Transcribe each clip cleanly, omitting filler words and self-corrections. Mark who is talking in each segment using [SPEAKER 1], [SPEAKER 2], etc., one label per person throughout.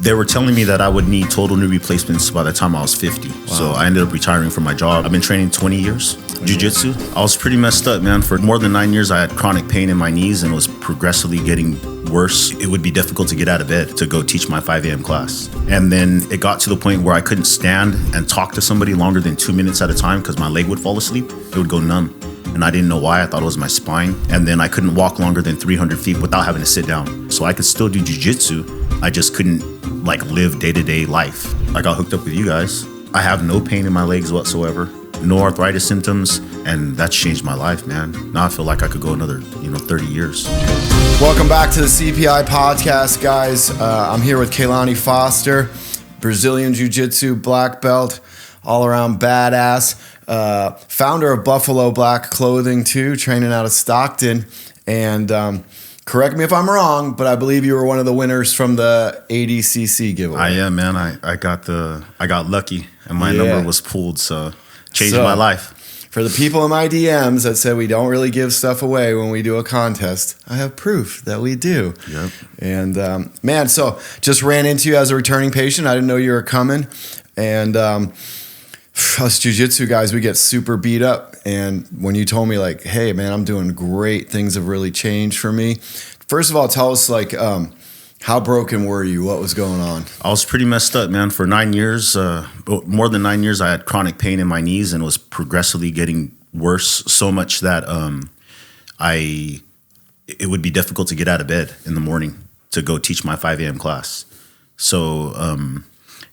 [SPEAKER 1] They were telling me that I would need total knee replacements by the time I was 50. Wow. So I ended up retiring from my job. I've been training 20 years, Jiu-Jitsu. I was pretty messed up, man. For more than 9 years, I had chronic pain in my knees and it was progressively getting worse. It would be difficult to get out of bed to go teach my 5 a.m. class. And then it got to the point where I couldn't stand and talk to somebody longer than 2 minutes at a time because my leg would fall asleep. It would go numb. And I didn't know why. I thought it was my spine. And then I couldn't walk longer than 300 feet without having to sit down. So I could still do jiu-jitsu. I just couldn't live day-to-day life. I got hooked up with you guys. I have no pain in my legs whatsoever, no arthritis symptoms, and that's changed my life, man. Now I feel like I could go another, 30 years.
[SPEAKER 2] Welcome back to the CPI Podcast, guys. I'm here with Kalani Foster, Brazilian Jiu-Jitsu black belt, all-around badass, founder of Buffalo Black Clothing too, training out of Stockton, and correct me if I'm wrong, but I believe you were one of the winners from the ADCC giveaway.
[SPEAKER 1] I am, man. I got lucky, and my number was pulled, so changed my life.
[SPEAKER 2] For the people in my DMs that said we don't really give stuff away when we do a contest, I have proof that we do.
[SPEAKER 1] Yep.
[SPEAKER 2] And man, so just ran into you as a returning patient. I didn't know you were coming, and us jiu-jitsu guys, we get super beat up. And when you told me like, hey man, I'm doing great, things have really changed for me. First of all, tell us how broken were you? What was going on?
[SPEAKER 1] I was pretty messed up, man. For 9 years, more than 9 years, I had chronic pain in my knees and it was progressively getting worse, so much that it would be difficult to get out of bed in the morning to go teach my 5 a.m. class. So,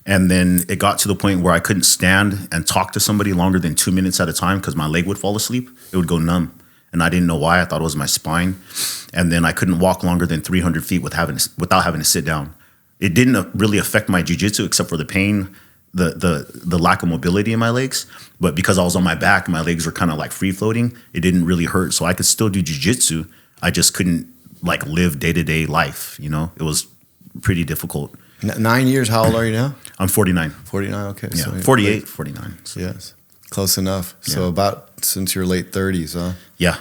[SPEAKER 1] and then it got to the point where I couldn't stand and talk to somebody longer than 2 minutes at a time because my leg would fall asleep. It would go numb. And I didn't know why. I thought it was my spine. And then I couldn't walk longer than 300 feet without having to sit down. It didn't really affect my jiu-jitsu except for the pain, the lack of mobility in my legs. But because I was on my back, my legs were kind of like free floating. It didn't really hurt. So I could still do jiu-jitsu. I just couldn't live day-to-day life. It was pretty difficult.
[SPEAKER 2] 9 years. How old are you now?
[SPEAKER 1] I'm 49.
[SPEAKER 2] 49. Okay.
[SPEAKER 1] Yeah.
[SPEAKER 2] So
[SPEAKER 1] 48, 49. So.
[SPEAKER 2] Yes. Close enough.
[SPEAKER 1] Yeah.
[SPEAKER 2] So about since your late 30s, huh?
[SPEAKER 1] Yeah.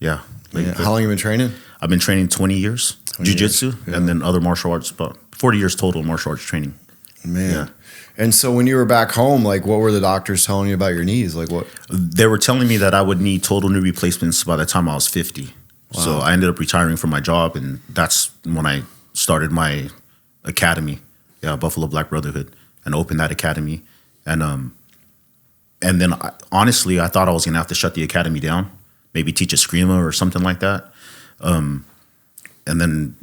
[SPEAKER 2] How long have you been training?
[SPEAKER 1] I've been training 20 years, jiu-jitsu, and then other martial arts, about 40 years total martial arts training.
[SPEAKER 2] Man.
[SPEAKER 1] Yeah.
[SPEAKER 2] And so when you were back home, what were the doctors telling you about your knees? What?
[SPEAKER 1] They were telling me that I would need total knee replacements by the time I was 50. Wow. So I ended up retiring from my job, and that's when I started my academy, Buffalo Black Brotherhood, and opened that academy. And then honestly, I thought I was going to have to shut the academy down, maybe teach a screamer or something like that. And then,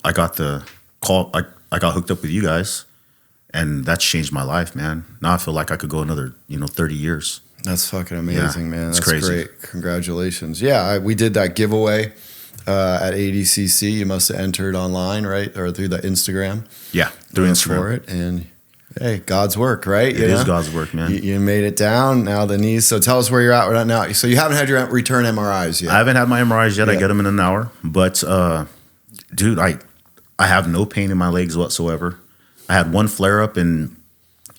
[SPEAKER 1] I got the call. I got hooked up with you guys, and that's changed my life, man. Now I feel like I could go another, 30 years.
[SPEAKER 2] That's fucking amazing, man. That's
[SPEAKER 1] crazy.
[SPEAKER 2] Great. Congratulations. Yeah, we did that giveaway at ADCC. You must have entered online, right? Or through the Instagram.
[SPEAKER 1] Yeah, through Instagram.
[SPEAKER 2] For it. And hey, God's work, right?
[SPEAKER 1] It is God's work, man.
[SPEAKER 2] You made it down. Now the knees. So tell us where you're at right now. So you haven't had your return MRIs yet?
[SPEAKER 1] I haven't had my MRIs yet. Yeah. I get them in an hour. But, dude, I have no pain in my legs whatsoever. I had one flare-up, and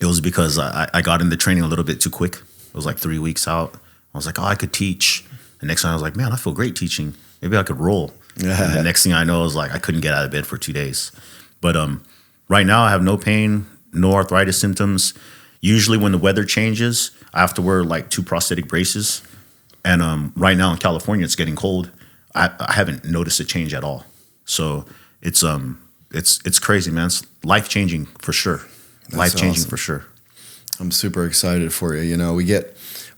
[SPEAKER 1] it was because I got into training a little bit too quick. It was like 3 weeks out. I was like, I could teach. The next time I was like, man, I feel great teaching. Maybe I could roll. Yeah. And the next thing I know, I was like, I couldn't get out of bed for 2 days. But right now, I have no pain, no arthritis symptoms. Usually when the weather changes, I have to wear 2 prosthetic braces. And right now in California, it's getting cold. I haven't noticed a change at all. So it's crazy, man. It's life-changing for sure. Life-changing for sure.
[SPEAKER 2] I'm super excited for you.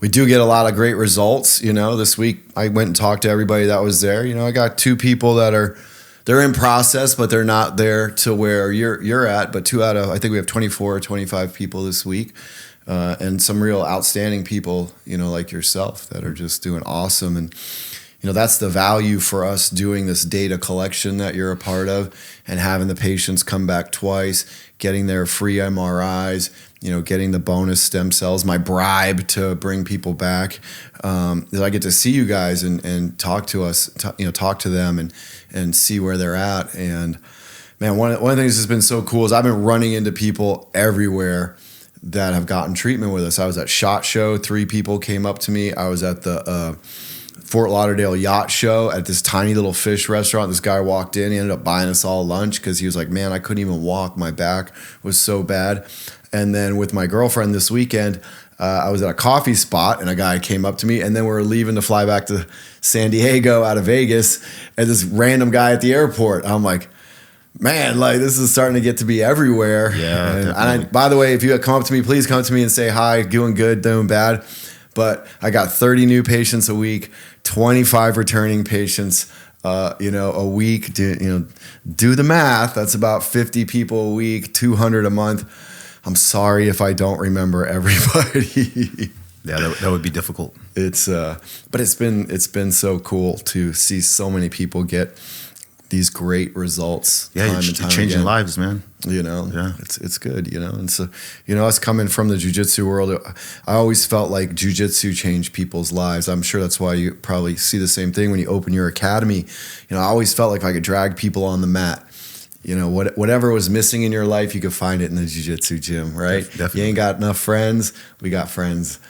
[SPEAKER 2] We do get a lot of great results. This week I went and talked to everybody that was there. I got 2 people that they're in process, but they're not there to where you're at. But 2 out of, I think we have 24 or 25 people this week, and some real outstanding people, like yourself, that are just doing awesome. And that's the value for us doing this data collection that you're a part of, and having the patients come back twice, getting their free MRIs, getting the bonus stem cells, my bribe to bring people back. I get to see you guys and talk to us, talk to them and see where they're at. And man, one of the things that's been so cool is I've been running into people everywhere that have gotten treatment with us. I was at SHOT Show. 3 people came up to me. I was at the Fort Lauderdale yacht show at this tiny little fish restaurant. This guy walked in, he ended up buying us all lunch because he was like, man, I couldn't even walk. My back was so bad. And then with my girlfriend this weekend, I was at a coffee spot and a guy came up to me, and then we were leaving to fly back to San Diego out of Vegas, and this random guy at the airport. I'm like, man, like this is starting to get to be everywhere.
[SPEAKER 1] Yeah.
[SPEAKER 2] And by the way, if you come up to me, please come to me and say hi, doing good, doing bad. But I got 30 new patients a week, 25 returning patients, a week. Do the math. That's about 50 people a week, 200 a month. I'm sorry if I don't remember everybody.
[SPEAKER 1] Yeah, that would be difficult.
[SPEAKER 2] But it's been so cool to see so many people get these great results.
[SPEAKER 1] Yeah,
[SPEAKER 2] time and time
[SPEAKER 1] changing
[SPEAKER 2] again.
[SPEAKER 1] lives, man.
[SPEAKER 2] Yeah, it's good, And so, us coming from the jiu-jitsu world, I always felt like jiu-jitsu changed people's lives. I'm sure that's why you probably see the same thing when you open your academy. I always felt like if I could drag people on the mat, whatever was missing in your life, you could find it in the jiu-jitsu gym, right?
[SPEAKER 1] Definitely.
[SPEAKER 2] You ain't got enough friends. We got friends,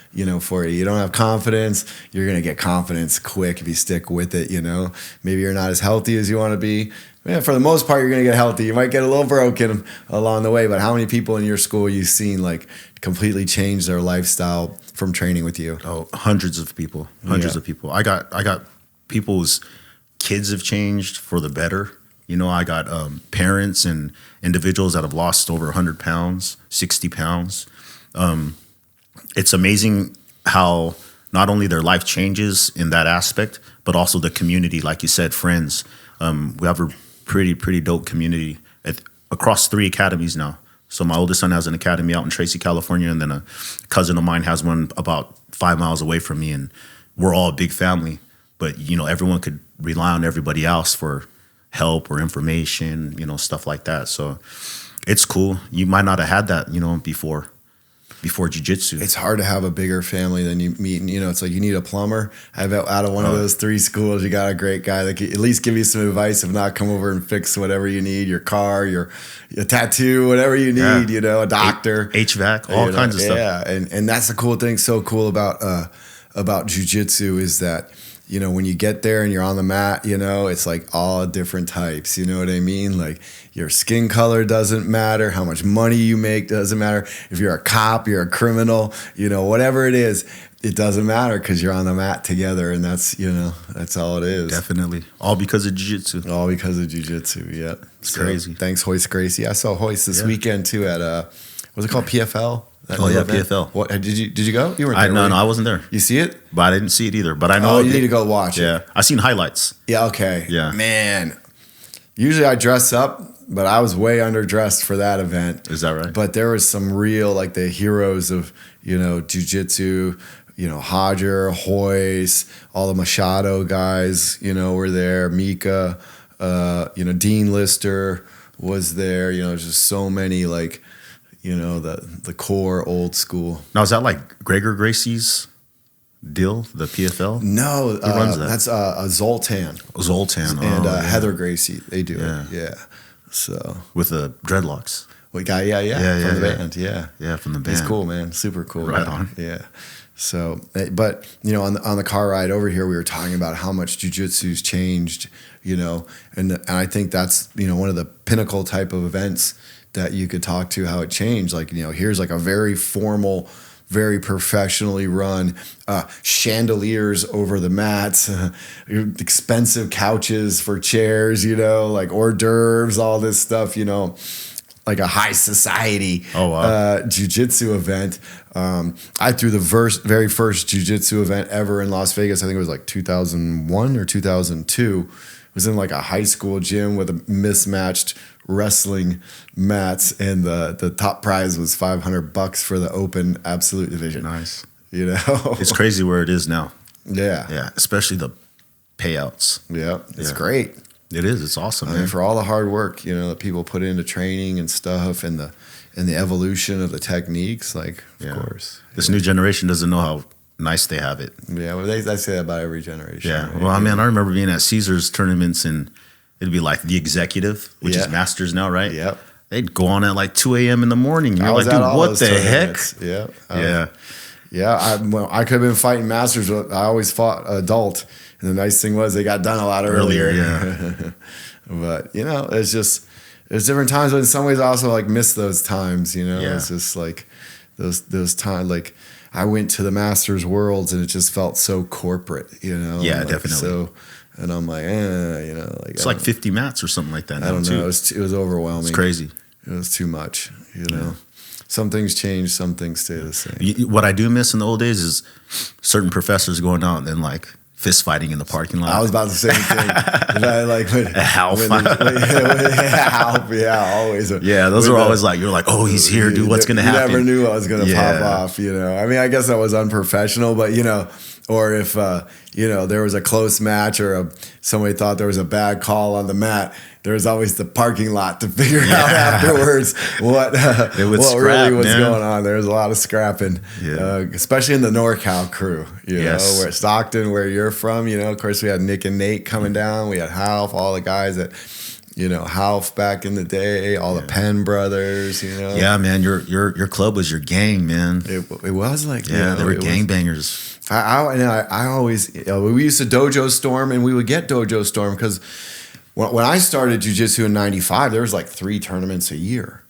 [SPEAKER 2] for you. You don't have confidence. You're going to get confidence quick if you stick with it, Maybe you're not as healthy as you want to be. Yeah, for the most part, you're going to get healthy. You might get a little broken along the way, but how many people in your school you've seen like completely change their lifestyle from training with you?
[SPEAKER 1] Oh, hundreds of people. Of people. I got people's kids have changed for the better. I got parents and individuals that have lost over 100 pounds, 60 pounds. It's amazing how not only their life changes in that aspect, but also the community, like you said, friends. We have a pretty dope community across 3 academies now. So my oldest son has an academy out in Tracy, California, and then a cousin of mine has one about 5 miles away from me, and we're all a big family. But, everyone could rely on everybody else for help or information, stuff like that. So it's cool. You might not have had that, before jiu-jitsu.
[SPEAKER 2] It's hard to have a bigger family than you meet. And, it's like you need a plumber. Out of one of those 3 schools, you got a great guy that can at least give you some advice. If not, come over and fix whatever you need, your car, your tattoo, whatever you need, a doctor.
[SPEAKER 1] HVAC, all kinds of stuff.
[SPEAKER 2] Yeah, and that's the cool thing. So cool about jiu-jitsu is that, when you get there and you're on the mat, it's like all different types. You know what I mean? Like your skin color doesn't matter. How much money you make doesn't matter. If you're a cop, you're a criminal, whatever it is, it doesn't matter because you're on the mat together. And that's all it is.
[SPEAKER 1] Definitely. All because of jiu-jitsu.
[SPEAKER 2] All because of jiu-jitsu. Yeah.
[SPEAKER 1] It's crazy.
[SPEAKER 2] Thanks, Hoist Gracie. I saw Hoist this weekend too at, what's it called? PFL?
[SPEAKER 1] PFL.
[SPEAKER 2] What did you go? You weren't there.
[SPEAKER 1] No, I wasn't there.
[SPEAKER 2] You see it?
[SPEAKER 1] But I didn't see it either. But I know.
[SPEAKER 2] Oh, you need to go watch it.
[SPEAKER 1] Yeah, I seen highlights.
[SPEAKER 2] Yeah. Okay.
[SPEAKER 1] Yeah.
[SPEAKER 2] Man, usually I dress up, but I was way underdressed for that event.
[SPEAKER 1] Is that right?
[SPEAKER 2] But there was some real like the heroes of jiu-jitsu. Hodger, Hoist, all the Machado guys. Were there. Mika. Dean Lister was there. Just so many like. The core old school.
[SPEAKER 1] Now, is that like Gregor Gracie's deal, the PFL?
[SPEAKER 2] No,
[SPEAKER 1] who runs that?
[SPEAKER 2] That's Zoltan.
[SPEAKER 1] Zoltan.
[SPEAKER 2] And Heather Gracie. They do it. Yeah. So
[SPEAKER 1] with the dreadlocks.
[SPEAKER 2] What guy? Yeah. From the band. Yeah.
[SPEAKER 1] Yeah, from the band.
[SPEAKER 2] He's cool, man. Super cool.
[SPEAKER 1] Right
[SPEAKER 2] man.
[SPEAKER 1] on.
[SPEAKER 2] Yeah. So, but on the car ride over here, we were talking about how much jiu-jitsu's changed. And I think that's one of the pinnacle type of events that you could talk to how it changed. Like, here's like a very formal, very professionally run, chandeliers over the mats, expensive couches for chairs, like hors d'oeuvres, all this stuff, like a high society jiu-jitsu event. I threw the very first jiu-jitsu event ever in Las Vegas. I think it was like 2001 or 2002. It was in like a high school gym with a mismatched wrestling mats, and the top prize was $500 for the open absolute division.
[SPEAKER 1] Nice.
[SPEAKER 2] It's
[SPEAKER 1] crazy where it is now.
[SPEAKER 2] Yeah,
[SPEAKER 1] especially the payouts.
[SPEAKER 2] Yeah, it's great.
[SPEAKER 1] It is. It's awesome.
[SPEAKER 2] I mean, for all the hard work that people put into training and stuff, and the evolution of the techniques. Like, of course,
[SPEAKER 1] this new generation doesn't know how nice they have it.
[SPEAKER 2] Yeah, well, they say that about every generation.
[SPEAKER 1] Yeah.
[SPEAKER 2] Right?
[SPEAKER 1] Well, I remember being at Caesars tournaments, and it'd be like the executive, which is Masters now, right?
[SPEAKER 2] Yep.
[SPEAKER 1] They'd go on at like 2 a.m. in the morning. You're like, dude, what the heck?
[SPEAKER 2] Yeah. I could have been fighting Masters, but I always fought adult. And the nice thing was they got done a lot earlier.
[SPEAKER 1] Yeah.
[SPEAKER 2] But, you know, it's just, there's different times, but in some ways I also like miss those times, you know.
[SPEAKER 1] Yeah.
[SPEAKER 2] It's just like those times, like I went to the Masters Worlds and it just felt so corporate, you know.
[SPEAKER 1] Yeah,
[SPEAKER 2] like,
[SPEAKER 1] definitely.
[SPEAKER 2] So, and I'm like, you know, like
[SPEAKER 1] It's like 50 mats or something like that.
[SPEAKER 2] I don't know.
[SPEAKER 1] Too.
[SPEAKER 2] It was overwhelming.
[SPEAKER 1] It's crazy.
[SPEAKER 2] It was too much, you know. Some things change, some things stay the same.
[SPEAKER 1] What I do miss in the old days is certain professors going out and like fist fighting in the parking lot.
[SPEAKER 2] I was about to say the same thing. I like
[SPEAKER 1] Half.
[SPEAKER 2] Yeah, always.
[SPEAKER 1] Yeah, those are always like, you're like, oh, he's here, dude. What's going to happen?
[SPEAKER 2] You never knew what was going to pop off, you know. I mean, I guess that was unprofessional, but, you know, or if, you know, there was a close match or somebody thought there was a bad call on the mat, there was always the parking lot to figure out afterwards what really was going on. There was a lot of scrapping, especially in the NorCal crew, you know, where Stockton, where you're from, you know. Of course, we had Nick and Nate coming down. We had Half, all the guys that, you know, Half back in the day, all the Penn brothers, you know.
[SPEAKER 1] Yeah, man, your club was your gang, man.
[SPEAKER 2] It was like,
[SPEAKER 1] they were gangbangers.
[SPEAKER 2] I always, you know, we used to dojo storm, and we would get dojo storm because when I started jiu-jitsu in 95, there was like 3 tournaments a year,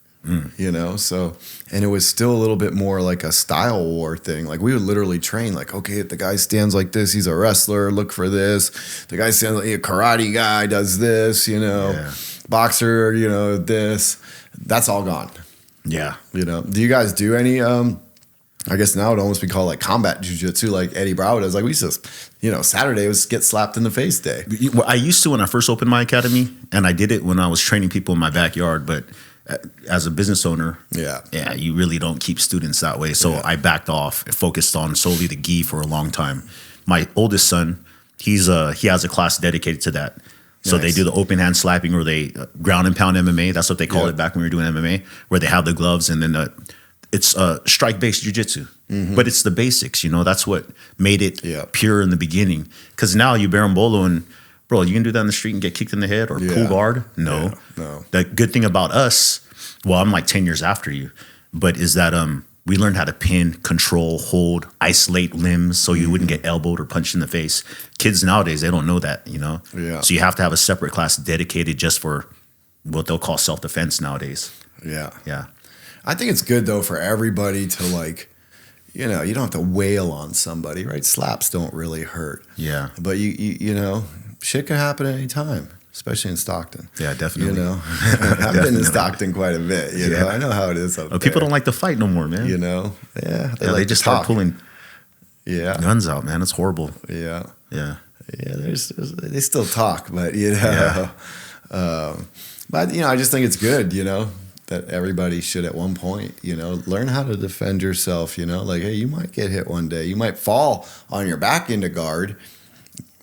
[SPEAKER 2] you know? So, and it was still a little bit more like a style war thing. Like we would literally train like, okay, if the guy stands like this, he's a wrestler, look for this. The guy stands like a karate guy does this, you know, boxer, you know, this. That's all gone.
[SPEAKER 1] Yeah.
[SPEAKER 2] You know, do you guys do any, I guess now it would almost be called like combat jiu-jitsu, like Eddie Bravo does. Like we used to, you know, Saturday was get slapped in the face day.
[SPEAKER 1] Well, I used to when I first opened my academy, and I did it when I was training people in my backyard. But as a business owner, you really don't keep students that way. So I backed off and focused on solely the gi for a long time. My oldest son, he has a class dedicated to that. So they do the open hand slapping, or they ground and pound MMA. That's what they call it back when we were doing MMA, where they have the gloves and then it's strike-based jiu-jitsu, but it's the basics, you know. That's what made it pure in the beginning. Because now you berimbolo and, bro, you can do that in the street and get kicked in the head or pull guard? No. The good thing about us, well, I'm like 10 years after you, but is that we learned how to pin, control, hold, isolate limbs so you wouldn't get elbowed or punched in the face. Kids nowadays, they don't know that, you know. So you have to have a separate class dedicated just for what they'll call self-defense nowadays. Yeah.
[SPEAKER 2] I think it's good, though, for everybody to, like, you know, you don't have to wail on somebody, right? Slaps don't really hurt.
[SPEAKER 1] Yeah.
[SPEAKER 2] But, you know, shit can happen at any time, especially in Stockton.
[SPEAKER 1] Yeah, definitely.
[SPEAKER 2] You know, I've been in Stockton quite a bit, you know. I know how it is up there.
[SPEAKER 1] People don't like to fight no more, man.
[SPEAKER 2] You know?
[SPEAKER 1] They just start pulling guns out, man. It's horrible.
[SPEAKER 2] Yeah. They still talk, but, you know. But, you know, I just think it's good, you know, that everybody should at one point, you know, learn how to defend yourself, you know, like, hey, you might get hit one day. You might fall on your back into guard.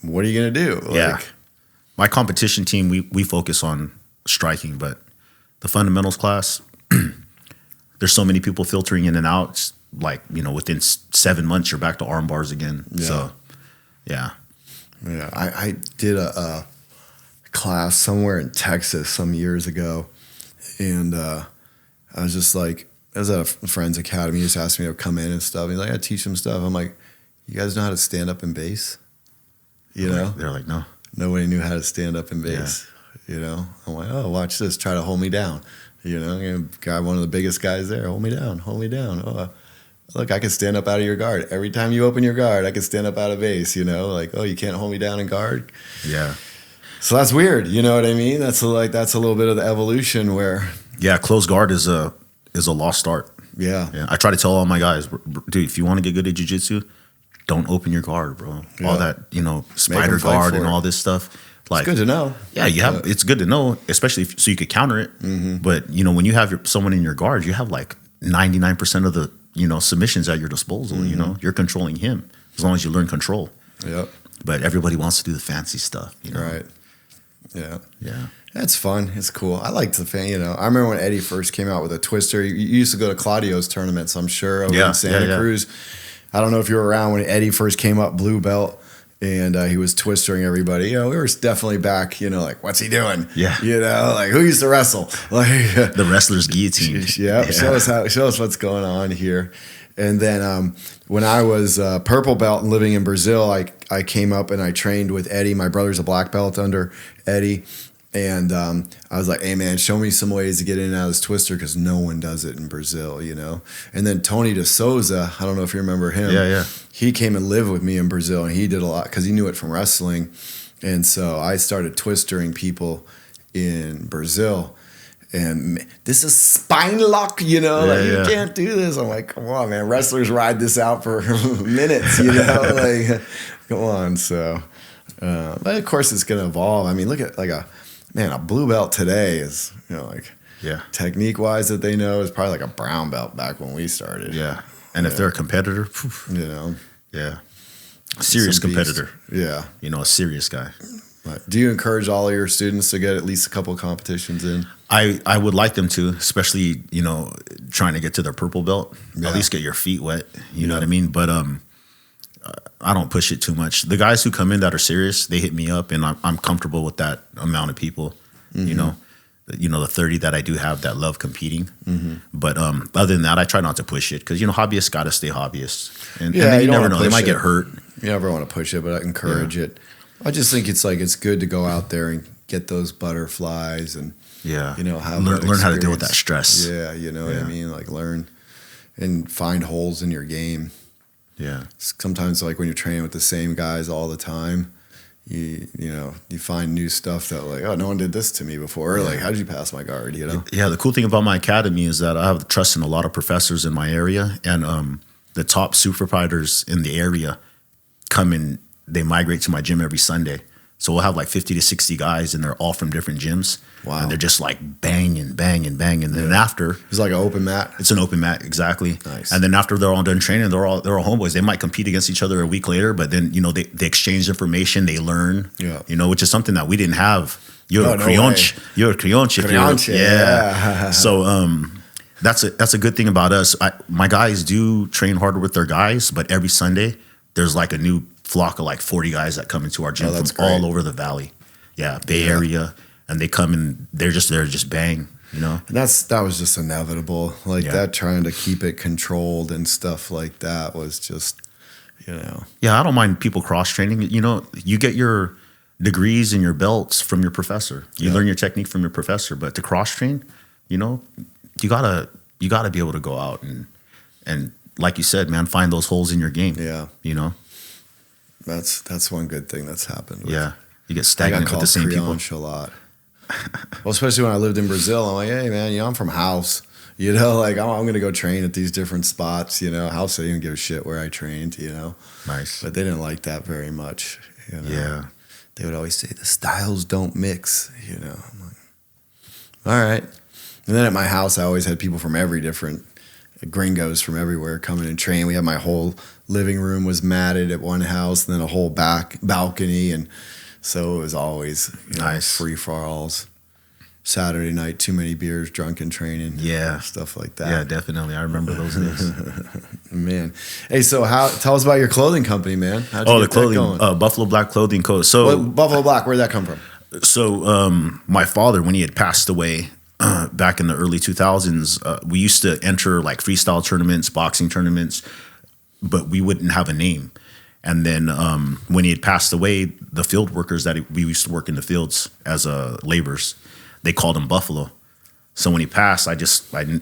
[SPEAKER 2] What are you going to do? Like,
[SPEAKER 1] my competition team, we focus on striking, but the fundamentals class, there's so many people filtering in and out. It's like, you know, within 7 months, you're back to arm bars again. So,
[SPEAKER 2] I did a class somewhere in Texas some years ago. And I was just like, I was at a friend's academy. He just asked me to come in and stuff. He's like, I teach him stuff. I'm like, you guys know how to stand up in base? You know?
[SPEAKER 1] They're like, no.
[SPEAKER 2] Nobody knew how to stand up in base. You know? I'm like, oh, watch this. Try to hold me down. You know? I'm gonna grab one of the biggest guys there. Hold me down. Hold me down. Oh, look, I can stand up out of your guard. Every time you open your guard, I can stand up out of base. You know? Like, oh, you can't hold me down in guard?
[SPEAKER 1] Yeah.
[SPEAKER 2] So that's weird, you know what I mean? That's a little bit of the evolution where
[SPEAKER 1] closed guard is a lost art. Yeah. I try to tell all my guys, dude, if you want to get good at jiu-jitsu, don't open your guard, bro. All that, you know, spider guard and all this stuff. Like,
[SPEAKER 2] it's good to know.
[SPEAKER 1] Yeah, it's good to know, especially so you could counter it. But, you know, when you have someone in your guard, you have like 99% of the, you know, submissions at your disposal. You know, you're controlling him as long as you learn control. But everybody wants to do the fancy stuff, you know.
[SPEAKER 2] Right. Yeah. That's fun. It's cool. I liked the fan, you know. I remember when Eddie first came out with a twister. You used to go to Claudio's tournaments, I'm sure, over in Santa Cruz. I don't know if you were around when Eddie first came up, blue belt, and he was twistering everybody. You know, we were definitely back, you know, like, what's he doing?
[SPEAKER 1] Yeah.
[SPEAKER 2] You know, like, who used to wrestle? Like
[SPEAKER 1] the wrestler's guillotine.
[SPEAKER 2] Show us what's going on here. And then when I was purple belt and living in Brazil, I came up and I trained with Eddie. My brother's a black belt under Eddie. And I was like, hey, man, show me some ways to get in and out of this twister because no one does it in Brazil, you know? And then Tony de Souza, I don't know if you remember him.
[SPEAKER 1] Yeah.
[SPEAKER 2] He came and lived with me in Brazil, and he did a lot because he knew it from wrestling. And so I started twistering people in Brazil. And this is spine lock, you know? You can't do this. I'm like, come on, man. Wrestlers ride this out for minutes, you know? Like, come on. So, but of course it's going to evolve. I mean, look at like a blue belt today is, you know, like technique wise that they know is probably like a brown belt back when we started.
[SPEAKER 1] Yeah. And if they're a competitor,
[SPEAKER 2] you know,
[SPEAKER 1] a serious competitor.
[SPEAKER 2] Yeah.
[SPEAKER 1] You know, a serious guy.
[SPEAKER 2] But do you encourage all of your students to get at least a couple of competitions in?
[SPEAKER 1] I would like them to, especially, you know, trying to get to their purple belt, at least get your feet wet. You know what I mean? But, I don't push it too much. The guys who come in that are serious, they hit me up, and I'm comfortable with that amount of people. You know, the 30 that I do have that love competing. But other than that, I try not to push it because, you know, hobbyists got to stay hobbyists, and then you never know, they might get hurt.
[SPEAKER 2] You never want to push it, but I encourage it. I just think it's good to go out there and get those butterflies and you know,
[SPEAKER 1] learn how to deal with that stress.
[SPEAKER 2] Yeah, you know what I mean. Like learn and find holes in your game.
[SPEAKER 1] Yeah.
[SPEAKER 2] Sometimes like when you're training with the same guys all the time, you know, you find new stuff that like, oh, no one did this to me before. Or like, how did you pass my guard, you know?
[SPEAKER 1] Yeah, the cool thing about my academy is that I have trust in a lot of professors in my area, and the top super fighters in the area come and they migrate to my gym every Sunday. So we'll have like 50 to 60 guys, and they're all from different gyms.
[SPEAKER 2] Wow.
[SPEAKER 1] And they're just like banging. And then after,
[SPEAKER 2] it's like an open mat.
[SPEAKER 1] It's an open mat, exactly.
[SPEAKER 2] Nice.
[SPEAKER 1] And then after they're all done training, they're all homeboys. They might compete against each other a week later, but then, you know, they exchange information, they learn.
[SPEAKER 2] Yeah.
[SPEAKER 1] You know, which is something that we didn't have. You're a crionche. Yeah. So that's a good thing about us. My guys do train harder with their guys, but every Sunday there's like a new flock of like 40 guys that come into our gym from all over the valley. Bay Area, and they come and they're just there, just bang, you know.
[SPEAKER 2] And that was just inevitable. Like that, trying to keep it controlled and stuff like that was just, you know.
[SPEAKER 1] Yeah, I don't mind people cross training. You know, you get your degrees and your belts from your professor. You learn your technique from your professor, but to cross train, you know, you gotta be able to go out and like you said, man, find those holes in your game. Yeah, you know.
[SPEAKER 2] That's one good thing that's happened.
[SPEAKER 1] You get stagnant with the same people.
[SPEAKER 2] A lot. Well, especially when I lived in Brazil, I'm like, hey man, you know, I'm from House. You know, like I'm going to go train at these different spots. You know, House they didn't give a shit where I trained. You know,
[SPEAKER 1] nice.
[SPEAKER 2] But they didn't like that very much. You know?
[SPEAKER 1] Yeah,
[SPEAKER 2] they would always say the styles don't mix. You know, I'm like, all right. And then at my house, I always had people from every different gringos from everywhere coming and train. We had my whole living room was matted at one house, and then a whole back balcony, and so it was always
[SPEAKER 1] nice
[SPEAKER 2] free for alls. Saturday night, too many beers, drunken training, stuff like that.
[SPEAKER 1] Yeah, definitely. I remember those days.
[SPEAKER 2] Man, hey, so tell us about your clothing company, man.
[SPEAKER 1] How'd you get the clothing, Buffalo Black Clothing Co. So
[SPEAKER 2] Buffalo Black, where'd that come from?
[SPEAKER 1] So my father, when he had passed away, back in the early 2000s, we used to enter like freestyle tournaments, boxing tournaments, but we wouldn't have a name. And then when he had passed away, the field workers that we used to work in the fields as laborers, they called him Buffalo. So when he passed, I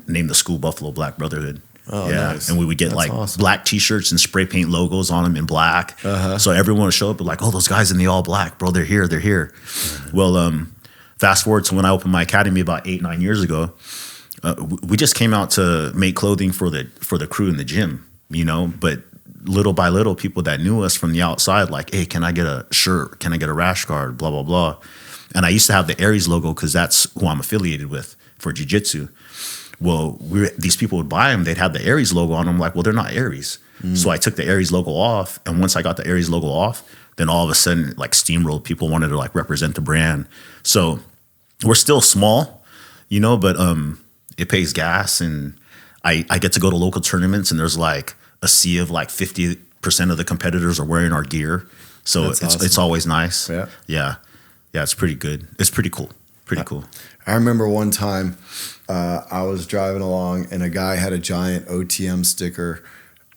[SPEAKER 1] named the school Buffalo Black Brotherhood. Oh, yeah. Nice. And we would get awesome. Black T-shirts and spray paint logos on them in black. So everyone would show up and like, oh, those guys in the all black, bro, they're here. Well, fast forward to when I opened my academy about 8-9 years ago, we just came out to make clothing for the crew in the gym, you know. But little by little, people that knew us from the outside, like, hey, can I get a shirt? Can I get a rash guard? Blah blah blah. And I used to have the Aries logo because that's who I'm affiliated with for jiu-jitsu. Well, these people would buy them. They'd have the Aries logo on them. I'm like, well, they're not Aries. So I took the Aries logo off, and once I got the Aries logo off, then all of a sudden, like steamrolled, people wanted to like represent the brand. So we're still small, you know, but it pays gas, and I get to go to local tournaments, and there's like a sea of like 50% of the competitors are wearing our gear. So it's always nice. Yeah, it's pretty good. It's pretty cool. Cool.
[SPEAKER 2] I remember one time I was driving along, and a guy had a giant OTM sticker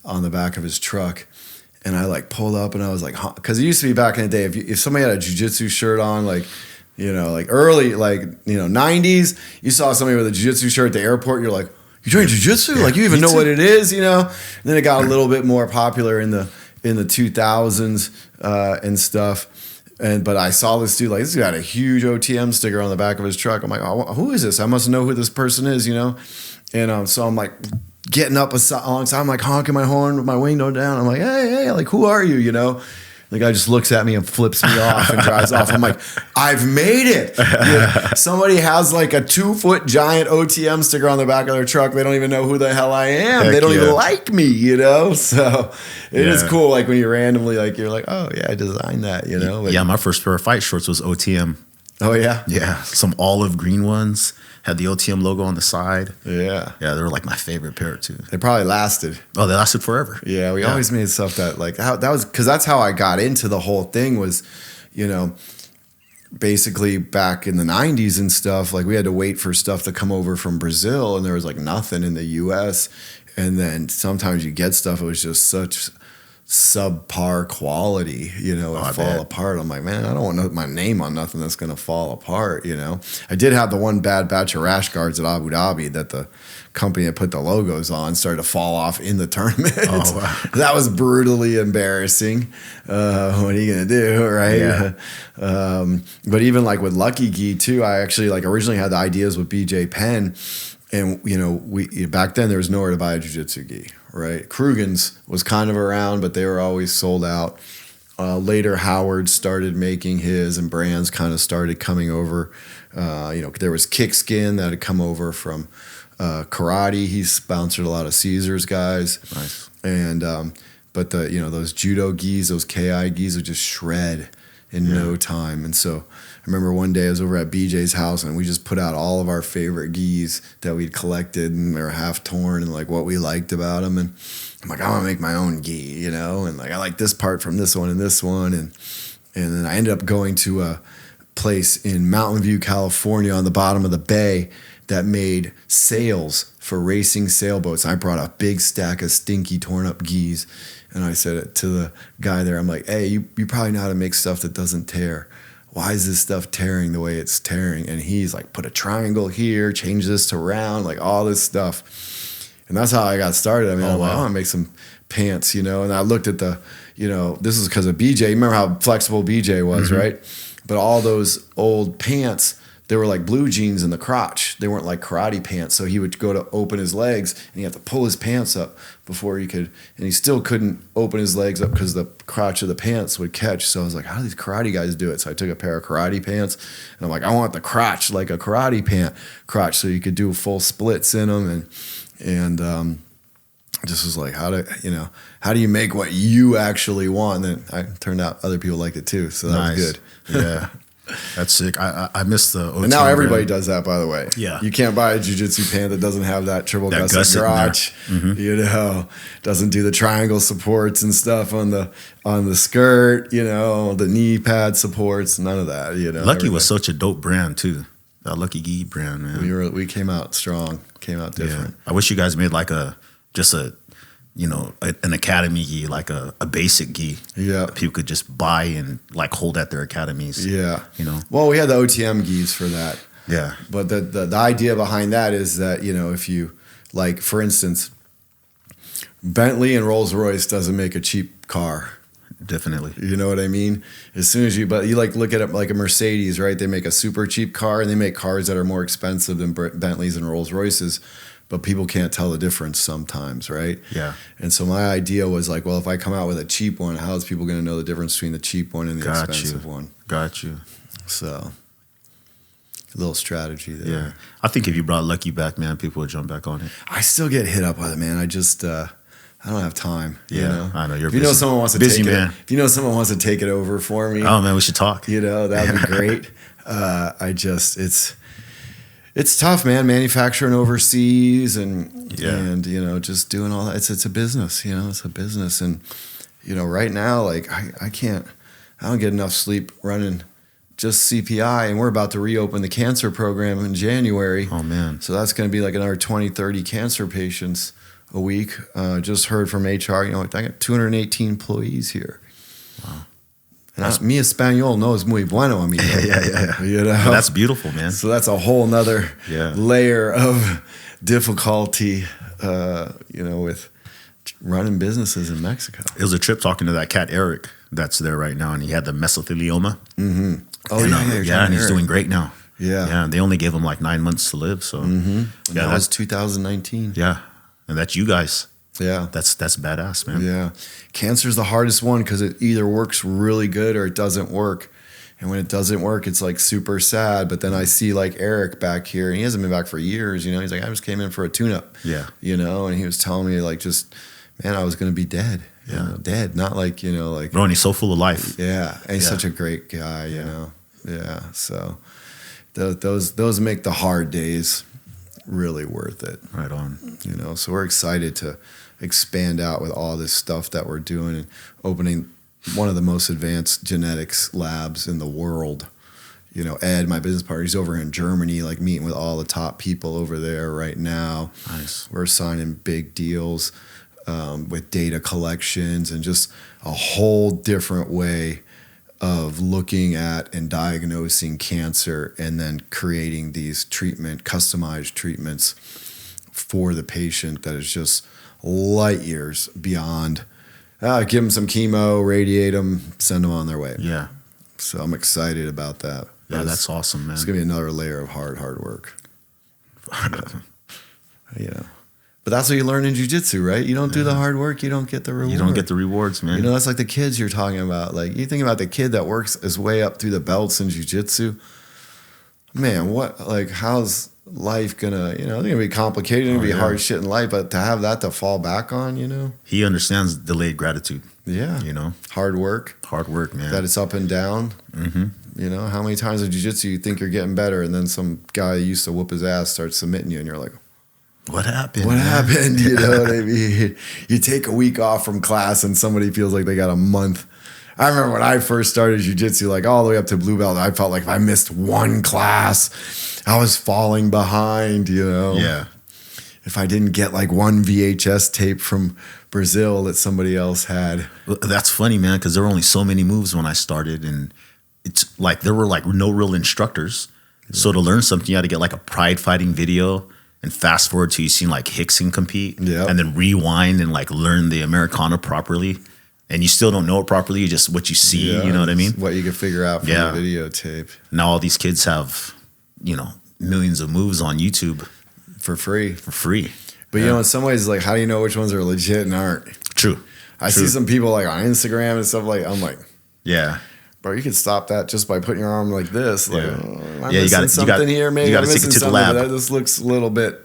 [SPEAKER 2] on the back of his truck. And I like pulled up and I was like, because it used to be back in the day, if somebody had a jiu-jitsu shirt on, like, you know, like early, like, you know, 90s, you saw somebody with a jiu-jitsu shirt at the airport, you're like, you train jiu-jitsu? Like, you even know what it is, you know? And then it got a little bit more popular in the 2000s and stuff. But I saw this dude, like, this guy had a huge OTM sticker on the back of his truck. I'm like, oh, who is this? I must know who this person is, you know? And so I'm like getting up alongside, I'm like honking my horn with my window down. I'm like, hey, like, who are you, you know? The guy just looks at me and flips me off and drives off. I'm like, I've made it. Yeah. Somebody has like a 2-foot giant OTM sticker on the back of their truck. They don't even know who the hell I am. Heck, they don't even like me, you know? So it is cool. Like when you randomly, like, you're like, oh yeah, I designed that, you know? But,
[SPEAKER 1] yeah, my first pair of fight shorts was OTM.
[SPEAKER 2] Oh yeah?
[SPEAKER 1] Yeah, some olive green ones. Had the OTM logo on the side.
[SPEAKER 2] Yeah.
[SPEAKER 1] Yeah, they were like my favorite pair too.
[SPEAKER 2] They probably lasted.
[SPEAKER 1] Oh, they lasted forever.
[SPEAKER 2] Yeah, we always made stuff that like, that was, because that's how I got into the whole thing was, you know, basically back in the 90s and stuff, like we had to wait for stuff to come over from Brazil and there was like nothing in the US. And then sometimes you get stuff, it was just such subpar quality, you know, it fall apart. I'm like, man, I don't want my name on nothing that's going to fall apart, you know. I did have the one bad batch of rash guards at Abu Dhabi that the company that put the logos on started to fall off in the tournament. Oh, wow. That was brutally embarrassing. What are you going to do, right? Yeah. But even like with Lucky Gi too, I actually like originally had the ideas with BJ Penn. And, you know, back then there was nowhere to buy a jiu-jitsu gi, right? Krugen's was kind of around, but they were always sold out. Later, Howard started making his and brands kind of started coming over. You know, there was Kickskin that had come over from karate. He's sponsored a lot of Caesars guys.
[SPEAKER 1] Nice.
[SPEAKER 2] And, but the, you know, those judo gis, those KI gis would just shred in no time. And so I remember one day I was over at BJ's house and we just put out all of our favorite gis that we'd collected and they were half torn and like what we liked about them. And I'm like, I want to make my own gi, you know? And like, I like this part from this one and this one. And then I ended up going to a place in Mountain View, California on the bottom of the bay that made sails for racing sailboats. I brought a big stack of stinky torn up gis. And I said it to the guy there, I'm like, hey, you probably know how to make stuff that doesn't tear. Why is this stuff tearing the way it's tearing? And he's like, put a triangle here, change this to round, like all this stuff. And that's how I got started. I mean, I'm like, I want to make some pants, you know? And I looked at the, you know, this is because of BJ. You remember how flexible BJ was, right? But all those old pants, they were like blue jeans in the crotch. They weren't like karate pants. So he would go to open his legs and he had to pull his pants up before he could, and he still couldn't open his legs up because the crotch of the pants would catch. So I was like, how do these karate guys do it? So I took a pair of karate pants and I'm like, I want the crotch like a karate pant crotch so you could do full splits in them. And just was like, how do you make what you actually want? And then it turned out other people liked it too. So that was good.
[SPEAKER 1] Yeah. That's sick. I missed the OT.
[SPEAKER 2] And now everybody does that, by the way.
[SPEAKER 1] Yeah.
[SPEAKER 2] You can't buy a jiu-jitsu pant that doesn't have that triple gusset crotch. You know, doesn't do the triangle supports and stuff on the skirt, you know, the knee pad supports, none of that, you know.
[SPEAKER 1] Lucky was such a dope brand too. That Lucky Gi brand, man.
[SPEAKER 2] We came out strong, came out different.
[SPEAKER 1] Yeah. I wish you guys made like an academy gi, like a basic gi.
[SPEAKER 2] Yeah.
[SPEAKER 1] That people could just buy and like hold at their academies.
[SPEAKER 2] Yeah.
[SPEAKER 1] You know.
[SPEAKER 2] Well, we had the OTM gis for that.
[SPEAKER 1] Yeah.
[SPEAKER 2] But the idea behind that is that, you know, if you like, for instance, Bentley and Rolls-Royce doesn't make a cheap car.
[SPEAKER 1] Definitely.
[SPEAKER 2] You know what I mean? As soon as you like look at it like a Mercedes, right? They make a super cheap car and they make cars that are more expensive than Bentleys and Rolls-Royces. But people can't tell the difference sometimes, right?
[SPEAKER 1] Yeah.
[SPEAKER 2] And so my idea was like, well, if I come out with a cheap one, how is people going to know the difference between the cheap one and the expensive one?
[SPEAKER 1] Got you.
[SPEAKER 2] So, a little strategy there.
[SPEAKER 1] Yeah. I think if you brought Lucky back, man, people would jump back on it.
[SPEAKER 2] I still get hit up with it, man. I just, I don't have time.
[SPEAKER 1] Yeah,
[SPEAKER 2] you know?
[SPEAKER 1] I know. You're
[SPEAKER 2] busy. If you know someone wants to
[SPEAKER 1] busy,
[SPEAKER 2] take
[SPEAKER 1] man.
[SPEAKER 2] If you know someone wants to take it over for me.
[SPEAKER 1] Oh, man, we should talk.
[SPEAKER 2] You know, that'd be great. It's tough, man, manufacturing overseas and you know, just doing all that. It's a business, you know, it's a business. And, you know, right now, like I don't get enough sleep running just CPI, and we're about to reopen the cancer program in January.
[SPEAKER 1] Oh, man.
[SPEAKER 2] So that's going to be like another 20, 30 cancer patients a week. Just heard from HR, I got 218 employees here.
[SPEAKER 1] Wow.
[SPEAKER 2] And mi español no es muy bueno, amigo.
[SPEAKER 1] Yeah.
[SPEAKER 2] You know?
[SPEAKER 1] Well, that's beautiful, man.
[SPEAKER 2] So that's a whole nother layer of difficulty, with running businesses in Mexico.
[SPEAKER 1] It was a trip talking to that cat, Eric, that's there right now, and he had the mesothelioma.
[SPEAKER 2] Mm-hmm. Oh,
[SPEAKER 1] and he's doing great now.
[SPEAKER 2] Yeah.
[SPEAKER 1] They only gave him like 9 months to live. So,
[SPEAKER 2] that was 2019.
[SPEAKER 1] Yeah. And that's you guys.
[SPEAKER 2] Yeah.
[SPEAKER 1] That's badass, man.
[SPEAKER 2] Yeah. Cancer's the hardest one because it either works really good or it doesn't work. And when it doesn't work, it's like super sad. But then I see like Eric back here, and he hasn't been back for years. He's like, I just came in for a tune-up.
[SPEAKER 1] Yeah.
[SPEAKER 2] And he was telling me like, man, I was going to be dead. Dead. Not like,
[SPEAKER 1] Bro, and he's so full of life.
[SPEAKER 2] Yeah. And he's such a great guy, Yeah. So those make the hard days really worth it.
[SPEAKER 1] Right on.
[SPEAKER 2] So we're excited to expand out with all this stuff that we're doing and opening one of the most advanced genetics labs in the world. Ed, my business partner, he's over in Germany, like meeting with all the top people over there right now.
[SPEAKER 1] Nice.
[SPEAKER 2] We're signing big deals with data collections and just a whole different way of looking at and diagnosing cancer and then creating these customized treatments for the patient that is just light years beyond. Give them some chemo, radiate them, send them on their way.
[SPEAKER 1] Yeah.
[SPEAKER 2] So I'm excited about that.
[SPEAKER 1] Yeah, that's awesome, man.
[SPEAKER 2] It's going to be another layer of hard work. But that's what you learn in jiu-jitsu, right? You don't do the hard work, you don't get the reward.
[SPEAKER 1] You don't get the rewards, man.
[SPEAKER 2] That's like the kids you're talking about. Like, you think about the kid that works his way up through the belts in jiu-jitsu. Man, how's life gonna, it's gonna be complicated, it's gonna be hard shit in life, but to have that to fall back on,
[SPEAKER 1] He understands delayed gratitude.
[SPEAKER 2] Yeah. Hard work.
[SPEAKER 1] Hard work, man.
[SPEAKER 2] That it's up and down. Mm-hmm. How many times in jiu-jitsu you think you're getting better and then some guy who used to whoop his ass starts submitting you and you're like,
[SPEAKER 1] what happened?
[SPEAKER 2] What happened? You know what I mean? You take a week off from class and somebody feels like they got a month. I remember when I first started jiu-jitsu, like all the way up to blue belt, I felt like if I missed one class, I was falling behind,
[SPEAKER 1] Yeah.
[SPEAKER 2] If I didn't get like one VHS tape from Brazil that somebody else had.
[SPEAKER 1] That's funny, man, because there were only so many moves when I started, and it's like there were like no real instructors. Yeah. So to learn something, you had to get like a pride fighting video and fast forward till you seen like Hickson compete, and then rewind and like learn the Americana properly. And you still don't know it properly, just what you see, you know what I mean?
[SPEAKER 2] What you can figure out from the videotape.
[SPEAKER 1] Now all these kids have, millions of moves on YouTube.
[SPEAKER 2] For free. But in some ways, like, how do you know which ones are legit and aren't?
[SPEAKER 1] True.
[SPEAKER 2] I see some people like on Instagram and stuff like, I'm like,
[SPEAKER 1] yeah.
[SPEAKER 2] Bro, you can stop that just by putting your arm like this. Like, am I
[SPEAKER 1] you got
[SPEAKER 2] something here? Maybe
[SPEAKER 1] you
[SPEAKER 2] I'm
[SPEAKER 1] take
[SPEAKER 2] missing
[SPEAKER 1] it to
[SPEAKER 2] something.
[SPEAKER 1] the lab.
[SPEAKER 2] But that just looks a little bit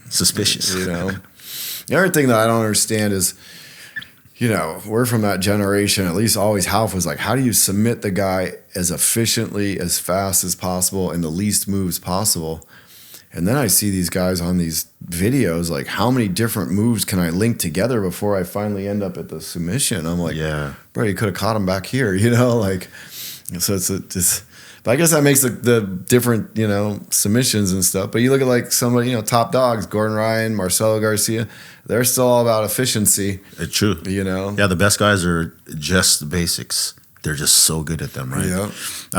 [SPEAKER 1] suspicious.
[SPEAKER 2] The other thing that I don't understand is, we're from that generation, at least always Half was like, how do you submit the guy as efficiently, as fast as possible, in the least moves possible? And then I see these guys on these videos, like, how many different moves can I link together before I finally end up at the submission? I'm like, bro, you could have caught him back here, so it's but I guess that makes the different, submissions and stuff. But you look at like somebody, top dogs, Gordon Ryan, Marcelo Garcia, they're still all about efficiency.
[SPEAKER 1] It's true. Yeah, the best guys are just the basics. They're just so good at them, right?
[SPEAKER 2] Yeah.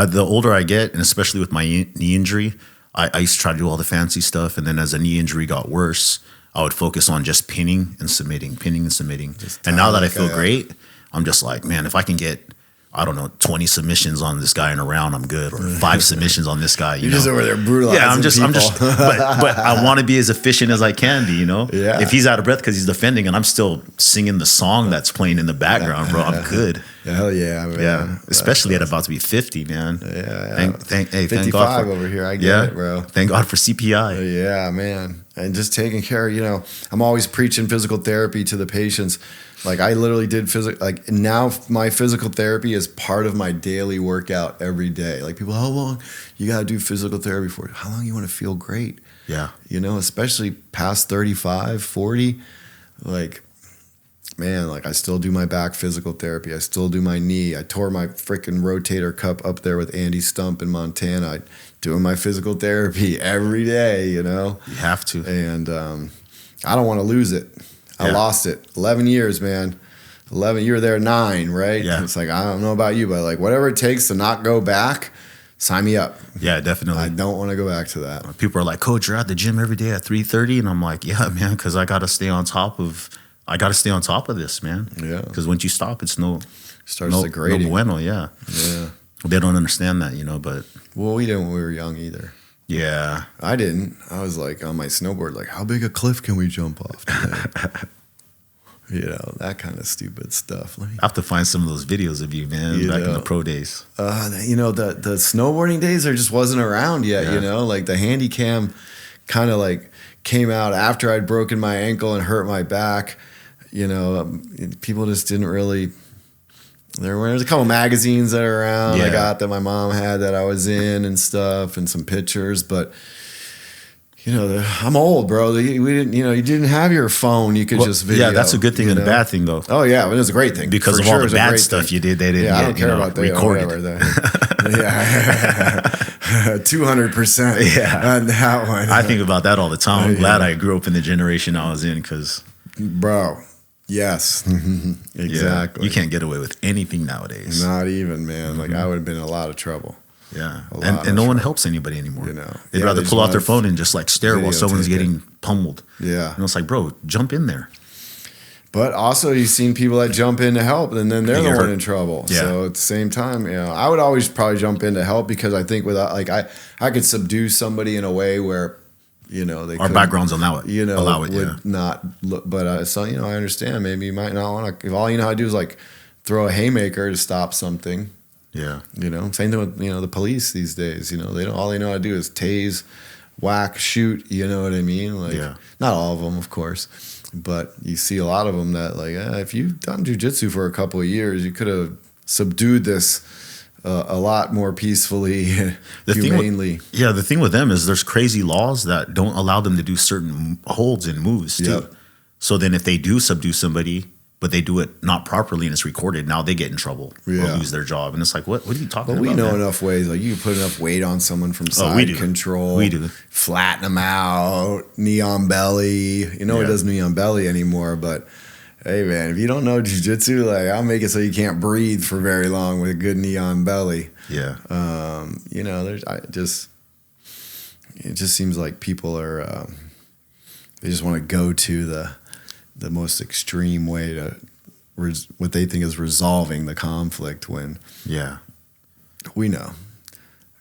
[SPEAKER 1] The older I get, and especially with my knee injury, I used to try to do all the fancy stuff. And then as the knee injury got worse, I would focus on just pinning and submitting. And now that I feel great, I'm just like, man, if I can get, 20 submissions on this guy in a round, I'm good. Or 5 submissions on this guy.
[SPEAKER 2] You're just over there brutalizing
[SPEAKER 1] I'm just, but I want to be as efficient as I can be,
[SPEAKER 2] Yeah.
[SPEAKER 1] If he's out of breath because he's defending and I'm still singing the song that's playing in the background, bro, I'm good.
[SPEAKER 2] Hell yeah, man.
[SPEAKER 1] Yeah. Especially at about to be 50, man.
[SPEAKER 2] Yeah.
[SPEAKER 1] Thank
[SPEAKER 2] 55
[SPEAKER 1] God
[SPEAKER 2] over here. I get it, bro.
[SPEAKER 1] Thank God for CPI.
[SPEAKER 2] Yeah, man. And just taking care, I'm always preaching physical therapy to the patients. Like, I literally did now my physical therapy is part of my daily workout every day. Like, people, how long you got to do physical therapy for? How long you want to feel great?
[SPEAKER 1] Yeah.
[SPEAKER 2] Especially past 35, 40. Like, man, like I still do my back physical therapy. I still do my knee. I tore my freaking rotator cuff up there with Andy Stump in Montana. I doing my physical therapy every day, you know?
[SPEAKER 1] You have to.
[SPEAKER 2] And I don't want to lose it. I lost it. 11 years, man. 11, you were there 9, right?
[SPEAKER 1] Yeah.
[SPEAKER 2] It's like, I don't know about you, but like whatever it takes to not go back, sign me up.
[SPEAKER 1] Yeah, definitely.
[SPEAKER 2] I don't want to go back to that.
[SPEAKER 1] People are like, Coach, you're at the gym every day at 3:30, and I'm like, yeah, man, because I got to stay on top of this, man.
[SPEAKER 2] Yeah.
[SPEAKER 1] Because once you stop, it's
[SPEAKER 2] Starts degrading.
[SPEAKER 1] No bueno, yeah.
[SPEAKER 2] Yeah.
[SPEAKER 1] They don't understand that, you know, but.
[SPEAKER 2] Well, we didn't when we were young either.
[SPEAKER 1] Yeah.
[SPEAKER 2] I didn't. I was like on my snowboard, like, how big a cliff can we jump off today? You know, that kind of stupid stuff.
[SPEAKER 1] I have to find some of those videos of you, man, back in the pro days.
[SPEAKER 2] You know, the snowboarding days, there just wasn't around yet, you know? Like the handy cam kind of like came out after I'd broken my ankle and hurt my back. You know, people just didn't really... There's a couple magazines that are around I got that my mom had that I was in and stuff and some pictures, but... You know, I'm old, bro. We didn't, you know, you didn't have your phone. You could just video.
[SPEAKER 1] Yeah, that's a good thing and a bad thing, though.
[SPEAKER 2] Oh yeah, it was a great thing
[SPEAKER 1] because of all the bad stuff you did. They didn't.
[SPEAKER 2] I don't care about that.
[SPEAKER 1] Recorded.
[SPEAKER 2] Yeah, 200%.
[SPEAKER 1] Yeah,
[SPEAKER 2] on that one.
[SPEAKER 1] I think about that all the time. I'm glad I grew up in the generation I was in because,
[SPEAKER 2] bro. Yes, exactly.
[SPEAKER 1] You can't get away with anything nowadays.
[SPEAKER 2] Not even, man. Like I would have been in a lot of trouble.
[SPEAKER 1] Yeah, and no one helps anybody anymore.
[SPEAKER 2] You know,
[SPEAKER 1] they'd rather pull out their phone and just like stare while someone's getting pummeled.
[SPEAKER 2] Yeah,
[SPEAKER 1] and it's like, bro, jump in there.
[SPEAKER 2] But also, you've seen people that jump in to help, and then they're the one in trouble.
[SPEAKER 1] Yeah.
[SPEAKER 2] So at the same time, you know, I would always probably jump in to help because I think without, like, I could subdue somebody in a way where, you know,
[SPEAKER 1] our backgrounds allow it.
[SPEAKER 2] You know,
[SPEAKER 1] allow it.
[SPEAKER 2] Would not look, but so you know, I understand. Maybe you might not want to. If all you know how to do is like throw a haymaker to stop something.
[SPEAKER 1] Yeah.
[SPEAKER 2] You know, same thing with, you know, the police these days. You know, all they know how to do is tase, whack, shoot. You know what I mean? Like, not all of them, of course, but you see a lot of them that like, if you've done jiu-jitsu for a couple of years, you could have subdued this a lot more peacefully, humanely.
[SPEAKER 1] The thing with them is there's crazy laws that don't allow them to do certain holds and moves too.
[SPEAKER 2] Yep.
[SPEAKER 1] So then if they do subdue somebody, but they do it not properly and it's recorded, now they get in trouble or lose their job. And it's like, what are you talking about?
[SPEAKER 2] But we know enough ways. Like you can put enough weight on someone from side control.
[SPEAKER 1] We do.
[SPEAKER 2] Flatten them out, knee on belly. You know, it does knee on belly anymore, but hey man, if you don't know jiu-jitsu, like I'll make it so you can't breathe for very long with a good knee on belly.
[SPEAKER 1] Yeah.
[SPEAKER 2] You know, it just seems like people are, they just want to go to the most extreme way to what they think is resolving the conflict when we know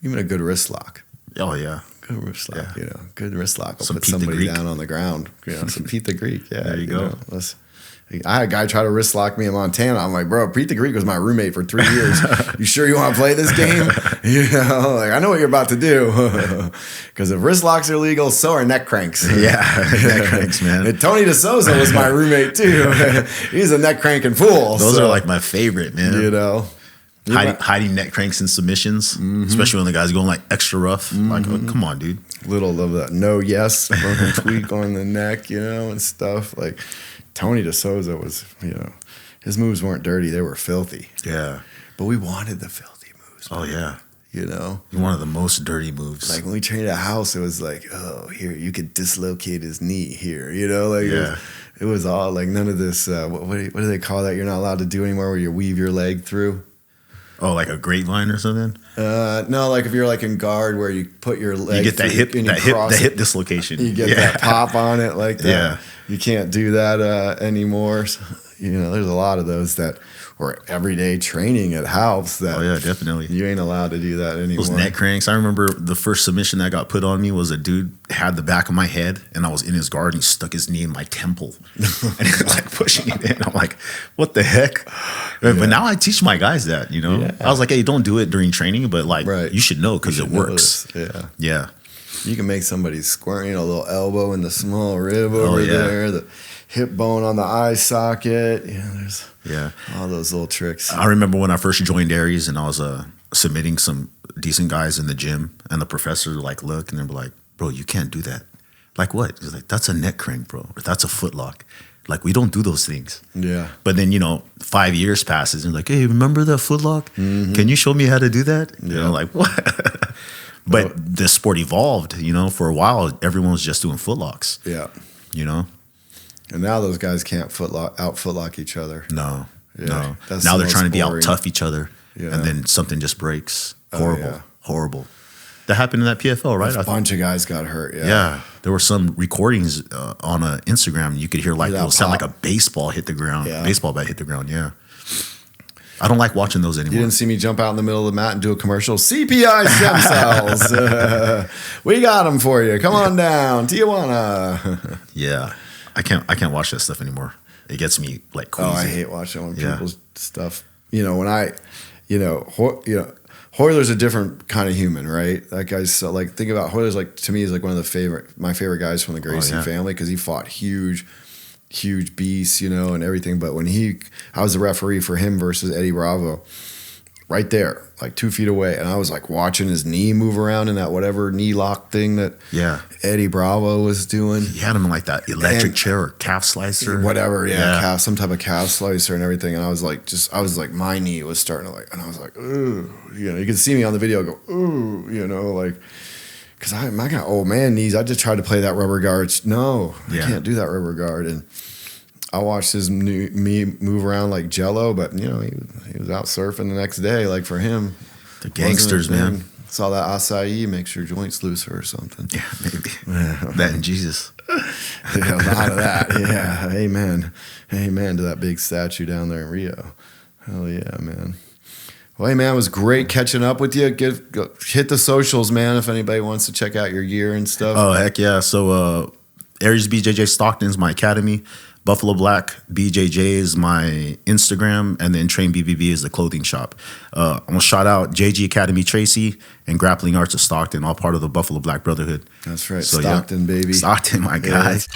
[SPEAKER 2] even a good wrist lock.
[SPEAKER 1] Oh yeah.
[SPEAKER 2] Good wrist lock, you know, good wrist lock will
[SPEAKER 1] Some
[SPEAKER 2] put
[SPEAKER 1] Pete
[SPEAKER 2] somebody down on the ground. You know, some Pete the Greek. Yeah,
[SPEAKER 1] there you go.
[SPEAKER 2] Know, I had a guy try to wrist lock me in Montana. I'm like, bro, Pete the Greek was my roommate for 3 years. You sure you want to play this game? You know, like I know what you're about to do. Because if wrist locks are legal, so are neck cranks.
[SPEAKER 1] Yeah, neck cranks, man.
[SPEAKER 2] And Tony DeSouza was my roommate too. He's a neck cranking fool.
[SPEAKER 1] Those are like my favorite, man.
[SPEAKER 2] You know.
[SPEAKER 1] Hiding neck cranks and submissions, especially when the guy's going like extra rough. Like, oh, come on, dude.
[SPEAKER 2] Little of that no yes tweak on the neck, you know, and stuff. Like Tony DeSouza was, you know, his moves weren't dirty; they were filthy.
[SPEAKER 1] Yeah,
[SPEAKER 2] but we wanted the filthy moves.
[SPEAKER 1] Oh yeah,
[SPEAKER 2] you know,
[SPEAKER 1] one of the most dirty moves.
[SPEAKER 2] Like when we trained at house, it was like, oh, here you could dislocate his knee here. You know, like it was all like none of this. What do they call that? You're not allowed to do anymore, where you weave your leg through.
[SPEAKER 1] Oh, like a grapevine or something?
[SPEAKER 2] No, like if you're like in guard where you put your leg,
[SPEAKER 1] you get that hip dislocation.
[SPEAKER 2] You get that pop on it like that. Yeah. You can't do that anymore. So, you know, there's a lot of those that were everyday training at house that
[SPEAKER 1] definitely.
[SPEAKER 2] You ain't allowed to do that anymore.
[SPEAKER 1] Those neck cranks. I remember the first submission that got put on me was a dude had the back of my head and I was in his guard and he stuck his knee in my temple and he was like pushing it in. I'm like, what the heck? Yeah. But now I teach my guys that, you know. I was like, hey, don't do it during training, but like you should know because it works. Yeah.
[SPEAKER 2] You can make somebody squirm, you know, a little elbow in the small rib over there, the hip bone on the eye socket. There's all those little tricks.
[SPEAKER 1] I remember when I first joined Aries and I was submitting some decent guys in the gym and the professor like look and they're like, bro, you can't do that. Like what? He's like, that's a neck crank, bro. Or that's a foot lock. Like, we don't do those things.
[SPEAKER 2] Yeah.
[SPEAKER 1] But then, 5 years passes and like, hey, remember the footlock? Can you show me how to do that? Like, what? But the sport evolved, for a while, everyone was just doing footlocks.
[SPEAKER 2] Yeah.
[SPEAKER 1] And
[SPEAKER 2] now those guys can't footlock each other.
[SPEAKER 1] No.
[SPEAKER 2] Yeah.
[SPEAKER 1] No.
[SPEAKER 2] That's
[SPEAKER 1] now
[SPEAKER 2] the
[SPEAKER 1] they're
[SPEAKER 2] most
[SPEAKER 1] trying to be
[SPEAKER 2] boring.
[SPEAKER 1] out tough each other.
[SPEAKER 2] Yeah.
[SPEAKER 1] And then something just breaks.
[SPEAKER 2] Yeah.
[SPEAKER 1] Horrible. That happened in that PFL, right?
[SPEAKER 2] A bunch of guys got hurt. Yeah.
[SPEAKER 1] Yeah. There were some recordings on Instagram. You could hear like it would sound like a baseball hit the ground.
[SPEAKER 2] Yeah.
[SPEAKER 1] Baseball bat hit the ground. Yeah. I don't like watching those anymore.
[SPEAKER 2] You didn't see me jump out in the middle of the mat and do a commercial. CPI Stem Cells. We got them for you. Come on down, Tijuana.
[SPEAKER 1] Yeah. I can't watch that stuff anymore. It gets me like queasy.
[SPEAKER 2] Oh, I hate watching when people's stuff. Hoyler's a different kind of human, right? That guy's so, like, think about Hoyler's, like, to me is like one of my favorite guys from the Gracie family, because he fought huge beasts, and everything. But when I was the referee for him versus Eddie Bravo, right there, like 2 feet away, and I was like watching his knee move around in that whatever knee lock thing that Eddie Bravo was doing.
[SPEAKER 1] He had him in like that electric chair or calf slicer,
[SPEAKER 2] whatever, some type of calf slicer and everything. And I was like, my knee was starting to and I was like, ooh, you can see me on the video go, ooh, like. Because I got old man knees. I just tried to play that rubber guard. No, I can't do that rubber guard. And I watched me move around like Jello, but he was out surfing the next day. Like, for him,
[SPEAKER 1] the gangsters, man.
[SPEAKER 2] Saw that acai, makes your joints looser or something.
[SPEAKER 1] Yeah, maybe. That and Jesus.
[SPEAKER 2] Yeah, a lot of that. Yeah, amen to that big statue down there in Rio. Hell yeah, man. Well, hey, man, it was great catching up with you. Hit the socials, man, if anybody wants to check out your gear and stuff.
[SPEAKER 1] Oh, heck yeah. So Aries BJJ Stockton is my academy. Buffalo Black BJJ is my Instagram. And then Train BBB is the clothing shop. I'm going to shout out JG Academy Tracy and Grappling Arts of Stockton, all part of the Buffalo Black Brotherhood.
[SPEAKER 2] That's right.
[SPEAKER 1] So,
[SPEAKER 2] Stockton, baby.
[SPEAKER 1] Stockton, my guys.